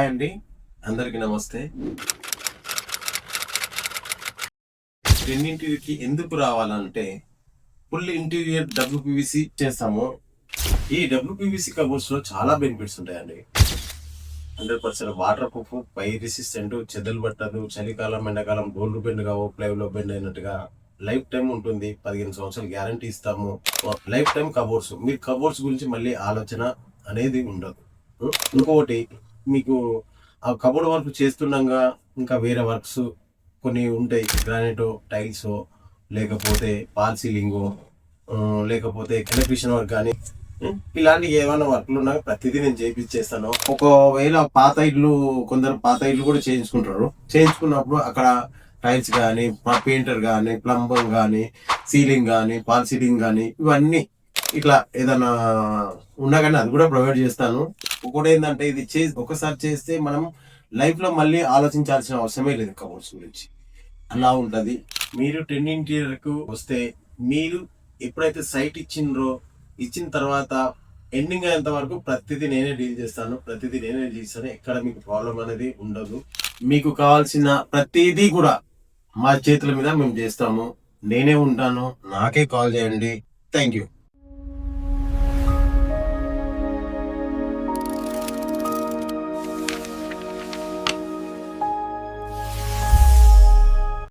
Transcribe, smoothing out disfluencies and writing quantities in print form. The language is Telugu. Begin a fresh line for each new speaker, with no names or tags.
హాయ్ అండి, అందరికీ నమస్తే. రెండింటికి ఎందుకు రావాలంటే ఫుల్ ఇంటీరియర్ డబ్ల్యూపీవీసీ చేస్తాము. ఈ డబ్ల్యూపీవీసీ కబోర్డ్స్ లో చాలా బెనిఫిట్స్ ఉంటాయండి. 100% వాటర్ ప్రూఫ్, పై రెసిస్టెంట్, చెదలు పట్టదు, చలికాలం ఎండాకాలం గోల్డ్ బెండ్ కావు, ప్లైవుడ్ బెండ్ అయినట్టుగా లైఫ్ టైం ఉంటుంది. 15 సంవత్సరాలు గ్యారంటీ ఇస్తాము. Life time cupboards. మీరు కబోర్డ్స్ గురించి మళ్ళీ ఆలోచన అనేది ఉండదు. ఇంకొకటి, మీకు ఆ కబోర్డ్ వర్క్ చేస్తుండగా ఇంకా వేరే వర్క్స్ కొన్ని ఉంటాయి. గ్రానైట్ టైల్స్, లేకపోతే పాల్ సీలింగ్, లేకపోతే ఎలక్ట్రీషియన్ వర్క్ కానీ ఇలాంటి ఏమైనా వర్క్లు ఉన్నా ప్రతిదీ నేను చేయించేస్తాను. ఒకవేళ కొందరు పాత ఇల్లు కూడా చేయించుకున్నప్పుడు అక్కడ టైల్స్ కానీ, పెయింటర్ కానీ, ప్లంబర్ కానీ, సీలింగ్ కానీ, పాల్ సీలింగ్ కానీ ఇవన్నీ ఇట్లా ఏదైనా ఉన్నా కానీ అది కూడా ప్రొవైడ్ చేస్తాను. ఒకటి ఏంటంటే ఇది ఒకసారి చేస్తే మనం లైఫ్ లో మళ్ళీ ఆలోచించాల్సిన అవసరమే లేదు కబోర్డ్స్ గురించి. అలా ఉంటది. మీరు 10 ఇంటీరియర్ కు వస్తే మీరు ఎప్పుడైతే సైట్ ఇచ్చిన తర్వాత ఎండింగ్ అయ్యేంత వరకు ప్రతిదీ నేనే డీల్ చేస్తాను. ఎక్కడ మీకు ప్రాబ్లం అనేది ఉండదు. మీకు కావాల్సిన ప్రతిదీ కూడా మా చేతుల మీద మేము చేస్తాము. నేనే ఉంటాను, నాకే కాల్ చేయండి. Thank you.